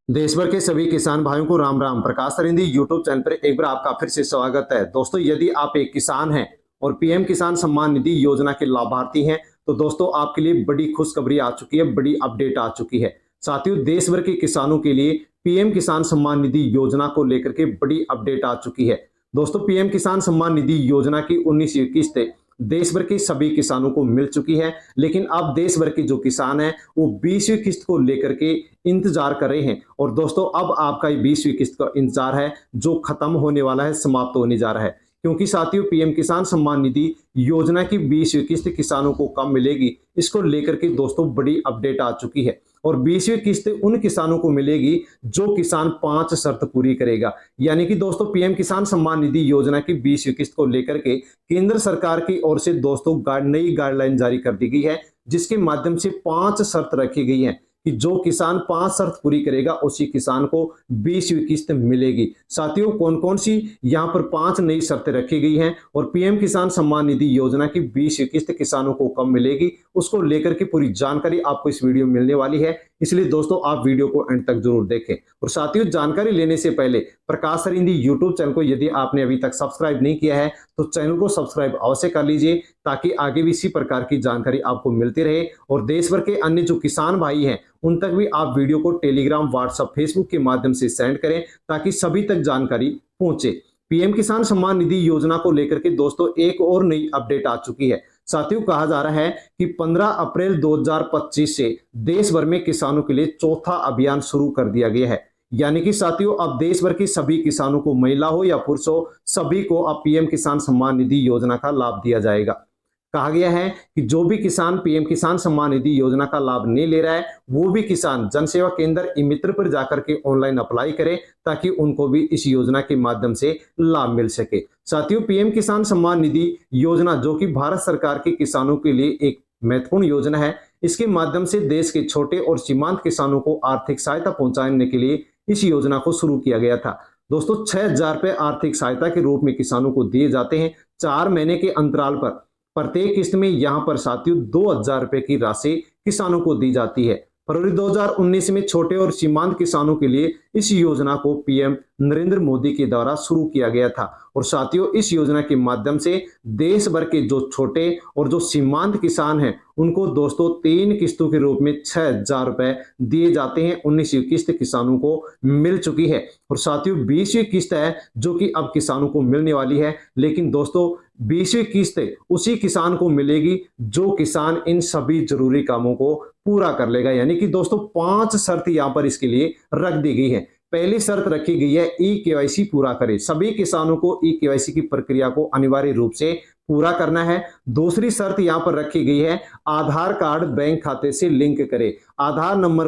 देश भर के सभी किसान भाइयों को राम राम। प्रकाश सरिंदी यूट्यूब चैनल पर एक बार आपका फिर से स्वागत है। दोस्तों, यदि आप एक किसान हैं और पीएम किसान सम्मान निधि योजना के लाभार्थी हैं तो दोस्तों आपके लिए बड़ी खुशखबरी आ चुकी है, बड़ी अपडेट आ चुकी है। साथियों, देश भर के किसानों के लिए पीएम किसान सम्मान निधि योजना को लेकर के बड़ी अपडेट आ चुकी है। दोस्तों, पीएम किसान सम्मान निधि योजना की 19वीं किस्त देश भर के सभी किसानों को मिल चुकी है, लेकिन अब देश भर के जो किसान हैं वो 20वीं किस्त को लेकर के इंतजार कर रहे हैं। और दोस्तों, अब आपका ये 20वीं किस्त का इंतजार है जो खत्म होने वाला है, समाप्त होने जा रहा है। क्योंकि साथियों, पीएम किसान सम्मान निधि योजना की 20वीं किस्त किसानों को कब मिलेगी, इसको लेकर के दोस्तों बड़ी अपडेट आ चुकी है। और 20वीं किस्त उन किसानों को मिलेगी जो किसान 5 शर्त पूरी करेगा। यानी कि दोस्तों, पीएम किसान सम्मान निधि योजना की 20वीं किस्त को लेकर के केंद्र सरकार की ओर से दोस्तों नई गाइडलाइन जारी कर दी गई है, जिसके माध्यम से 5 शर्त रखी गई है कि जो किसान 5 शर्त पूरी करेगा उसी किसान को 20वीं किस्त मिलेगी। साथियों, कौन कौन सी यहाँ पर 5 नई शर्तें रखी गई हैं और पीएम किसान सम्मान निधि योजना की 20वीं किस्त किसानों को कब मिलेगी, उसको लेकर के पूरी जानकारी आपको इस वीडियो में मिलने वाली है। इसलिए दोस्तों, आप वीडियो को एंड तक जरूर देखें। और साथियों, जानकारी लेने से पहले प्रकाश सरिंदी यूट्यूब चैनल को यदि आपने अभी तक सब्सक्राइब नहीं किया है तो चैनल को सब्सक्राइब अवश्य कर लीजिए, ताकि आगे भी इसी प्रकार की जानकारी आपको मिलती रहे। और देश भर के अन्य जो किसान भाई हैं उन तक भी आप वीडियो को टेलीग्राम, व्हाट्सएप, फेसबुक के माध्यम से सेंड करें, ताकि सभी तक जानकारी पहुंचे। पीएम किसान सम्मान निधि योजना को लेकर के दोस्तों एक और नई अपडेट आ चुकी है। साथियों, कहा जा रहा है कि 15 अप्रैल 2025 से देश भर में किसानों के लिए चौथा अभियान शुरू कर दिया गया है। यानी कि साथियों, अब देश भर के सभी किसानों को, महिला हो या पुरुष हो, सभी को अब पीएम किसान सम्मान निधि योजना का लाभ दिया जाएगा। कहा गया है कि जो भी किसान पीएम किसान सम्मान निधि योजना का लाभ नहीं ले रहा है, वो भी किसान जन सेवा केंद्र ई मित्र पर जाकर के ऑनलाइन अप्लाई करे, ताकि उनको भी इस योजना के माध्यम से लाभ मिल सके। साथियों, पीएम किसान सम्मान निधि योजना जो कि भारत सरकार के किसानों के लिए एक महत्वपूर्ण योजना है, इसके माध्यम से देश के छोटे और सीमांत किसानों को आर्थिक सहायता पहुंचाने के लिए इस योजना को शुरू किया गया था। दोस्तों, 6,000 रुपए आर्थिक सहायता के रूप में किसानों को दिए जाते हैं 4 महीने के अंतराल पर। प्रत्येक किस्त में यहां पर साथियों 2,000 रुपए की राशि किसानों को दी जाती है। फरवरी 2019 में छोटे और सीमांत किसानों के लिए इस योजना को पीएम नरेंद्र मोदी के द्वारा शुरू किया गया था। और साथियों, इस योजना के माध्यम से देश भर के जो छोटे और जो सीमांत किसान हैं उनको दोस्तों 3 किस्तों के रूप में 6,000 रुपए दिए जाते हैं। 19वीं किस्त किसानों को मिल चुकी है। और साथियों, 20वीं किस्त है जो कि अब किसानों को मिलने वाली है। लेकिन दोस्तों, 20वीं किस्त उसी किसान को मिलेगी जो किसान इन सभी जरूरी कामों को पूरा कर लेगा। यानी कि दोस्तों 5 शर्त यहां पर इसके लिए रख दी गई है। पहली शर्त रखी गई है ई केवाईसी पूरा करें। सभी किसानों को ई केवाईसी की प्रक्रिया को अनिवार्य रूप से पूरा करना है। दूसरी शर्त यहां पर रखी गई है आधार कार्ड बैंक खाते से लिंक करें। आधार नंबर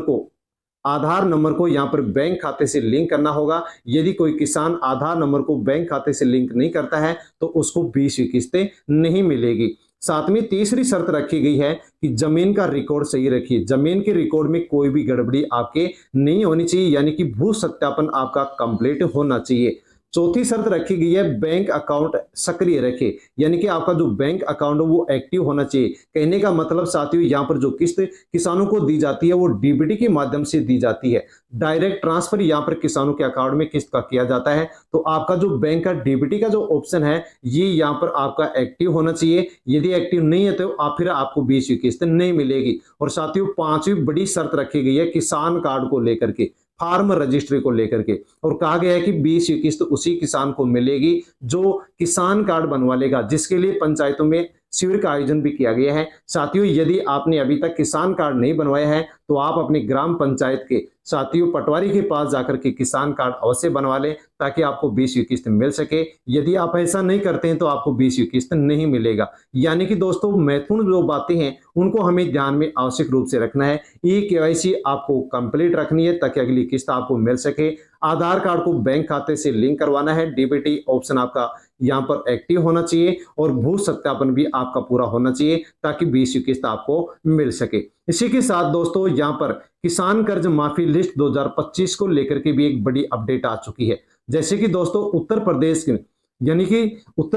को यहां पर बैंक खाते से लिंक करना होगा। यदि कोई किसान आधार नंबर को बैंक खाते से लिंक नहीं करता है तो उसको 20वीं किस्तें नहीं मिलेगी। सातवीं तीसरी शर्त रखी गई है कि जमीन का रिकॉर्ड सही रखिए। जमीन के रिकॉर्ड में कोई भी गड़बड़ी आपके नहीं होनी चाहिए, यानी कि भू सत्यापन आपका कंप्लीट होना चाहिए। चौथी शर्त रखी गई है बैंक अकाउंट सक्रिय रखें। यानी कि आपका जो बैंक अकाउंट है वो एक्टिव होना चाहिए। कहने का मतलब साथियों, यहाँ पर जो किस्त किसानों को दी जाती है वो डीबीटी के माध्यम से दी जाती है। डायरेक्ट ट्रांसफर यहाँ पर किसानों के अकाउंट में किस्त का किया जाता है। तो आपका जो बैंक का डीबीटी का जो ऑप्शन है ये यहाँ पर आपका एक्टिव होना चाहिए। यदि एक्टिव नहीं है तो फिर आपको 20वीं किस्त नहीं मिलेगी। और साथियों, 5वीं बड़ी शर्त रखी गई है किसान कार्ड को लेकर के, फार्म रजिस्ट्री को लेकर के। और कहा गया है कि 20वीं किस्त उसी किसान को मिलेगी जो किसान कार्ड बनवा लेगा, जिसके लिए पंचायतों में शिविर का आयोजन भी किया गया है। साथियों, यदि आपने अभी तक किसान कार्ड नहीं बनवाया है तो आप अपने ग्राम पंचायत के साथियों पटवारी के पास जाकर के किसान कार्ड अवश्य बनवा लें, ताकि आपको 20वीं किस्त मिल सके। यदि आप ऐसा नहीं करते हैं तो आपको 20वीं किस्त नहीं मिलेगा। यानी कि दोस्तों, महत्वपूर्ण जो बातें हैं उनको हमें ध्यान में आवश्यक रूप से रखना है। ई केवाईसी आपको कंप्लीट रखनी है ताकि अगली किस्त आपको मिल सके। आधार कार्ड को बैंक खाते से लिंक करवाना है। डीबीटी ऑप्शन आपका यहाँ पर एक्टिव होना चाहिए और भू सत्यापन भी आपका पूरा होना चाहिए, ताकि 20वीं किस्त आपको मिल सके। इसी के साथ दोस्तों, यहाँ पर किसान कर्ज माफी लिस्ट 2025 को लेकर के भी एक बड़ी अपडेट आ चुकी है। जैसे कि दोस्तों, उत्तर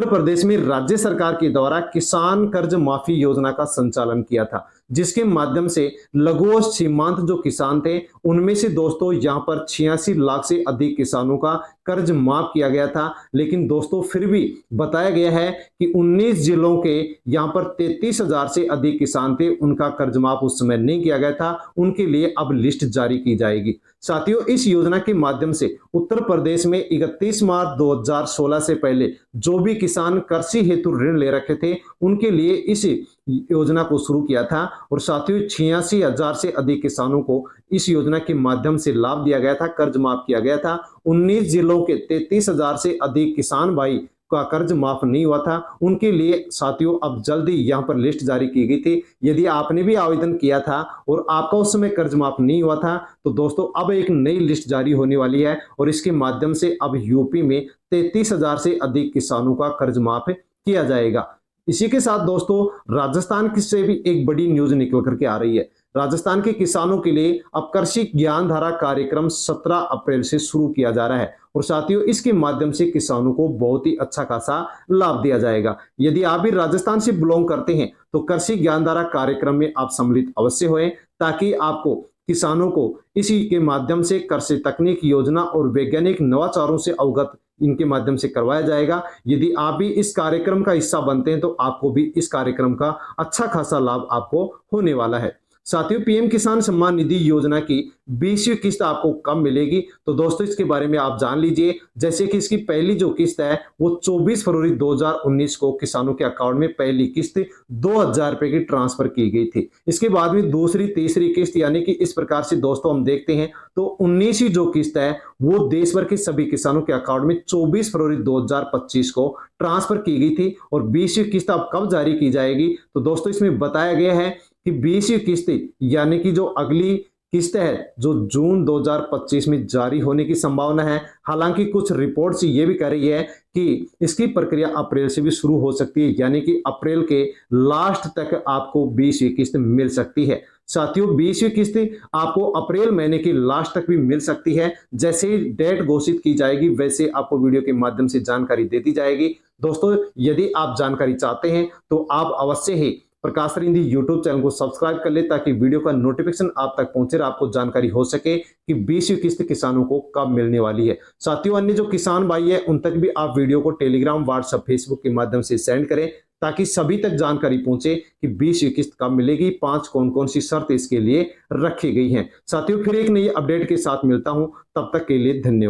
प्रदेश में राज्य सरकार के द्वारा किसान कर्ज माफी योजना का संचालन किया था, जिसके माध्यम से लघु और सीमांत जो किसान थे उनमें से दोस्तों यहाँ पर 86 लाख से अधिक किसानों का कर्ज माफ किया गया था। लेकिन दोस्तों फिर भी बताया गया है कि 19 जिलों के यहाँ पर 33,000 से अधिक किसान थे, उनका कर्ज माफ उस समय नहीं किया गया था। उनके लिए अब लिस्ट जारी की जाएगी। साथियों, इस योजना के माध्यम से उत्तर प्रदेश में 31 मार्च 2016 से पहले जो भी किसान कृषि हेतु ऋण ले रखे थे उनके लिए इस योजना को शुरू किया था। और साथियों 86,000 से अधिक किसानों को इस योजना के माध्यम से लाभ दिया गया था, कर्ज माफ किया गया था। 19 जिलों के 33,000 से अधिक किसान भाई का कर्ज माफ नहीं हुआ था, उनके लिए साथियों अब जल्दी यहाँ पर लिस्ट जारी की गई थी। यदि आपने भी आवेदन किया था और आपका उस समय कर्ज माफ नहीं हुआ था तो दोस्तों अब एक नई लिस्ट जारी होने वाली है और इसके माध्यम से अब यूपी में 33,000 से अधिक किसानों का कर्ज माफ किया जाएगा। इसी के साथ दोस्तों राजस्थान से भी एक बड़ी न्यूज निकल करके आ रही है। राजस्थान के किसानों के लिए अब कृषि ज्ञान धारा कार्यक्रम 17 अप्रैल से शुरू किया जा रहा है और साथियों इसके माध्यम से किसानों को बहुत ही अच्छा खासा लाभ दिया जाएगा। यदि आप भी राजस्थान से बिलोंग करते हैं तो कृषि ज्ञान धारा कार्यक्रम में आप सम्मिलित अवश्य होएं, ताकि आपको किसानों को इसी के माध्यम से कृषि तकनीक योजना और वैज्ञानिक नवाचारों से अवगत इनके माध्यम से करवाया जाएगा। यदि आप भी इस कार्यक्रम का हिस्सा बनते हैं तो आपको भी इस कार्यक्रम का अच्छा खासा लाभ आपको होने वाला है। साथियों पीएम किसान सम्मान निधि योजना की 20वीं किस्त आपको कब मिलेगी तो दोस्तों इसके बारे में आप जान लीजिए। जैसे कि इसकी पहली जो किस्त है वो 24 फरवरी 2019 को किसानों के अकाउंट में पहली किस्त 2,000 रुपए की ट्रांसफर की गई थी। इसके बाद में दूसरी तीसरी किस्त यानी कि इस प्रकार से दोस्तों हम देखते हैं तो 19वीं जो किस्त है वो देश भर के सभी किसानों के अकाउंट में 24 फरवरी 2025 को ट्रांसफर की गई थी। और 20वीं किस्त अब कब जारी की जाएगी तो दोस्तों इसमें बताया गया है कि 20वीं किस्त यानी कि जो अगली किस्त है जो जून 2025 में जारी होने की संभावना है। हालांकि कुछ रिपोर्ट्स ये भी कह रही है कि इसकी प्रक्रिया अप्रैल से भी शुरू हो सकती है, यानी कि अप्रैल के लास्ट तक आपको 20वीं किस्त मिल सकती है। साथियों 20वीं किस्त आपको अप्रैल महीने की लास्ट तक भी मिल सकती है। जैसे ही डेट घोषित की जाएगी वैसे आपको वीडियो के माध्यम से जानकारी दे दी जाएगी। दोस्तों यदि आप जानकारी चाहते हैं तो आप अवश्य ही प्रकाश सर हिंदी यूट्यूब चैनल को सब्सक्राइब कर ले, ताकि वीडियो का नोटिफिकेशन आप तक पहुंचे और आपको जानकारी हो सके कि 20वीं किस्त किसानों को कब मिलने वाली है। साथियों अन्य जो किसान भाई है उन तक भी आप वीडियो को टेलीग्राम, व्हाट्सएप, फेसबुक के माध्यम से सेंड करें, ताकि सभी तक जानकारी पहुंचे कि 20वीं किस्त कब मिलेगी, 5 कौन कौन सी शर्त इसके लिए रखी गई है। साथियों फिर एक नई अपडेट के साथ मिलता हूं, तब तक के लिए धन्यवाद।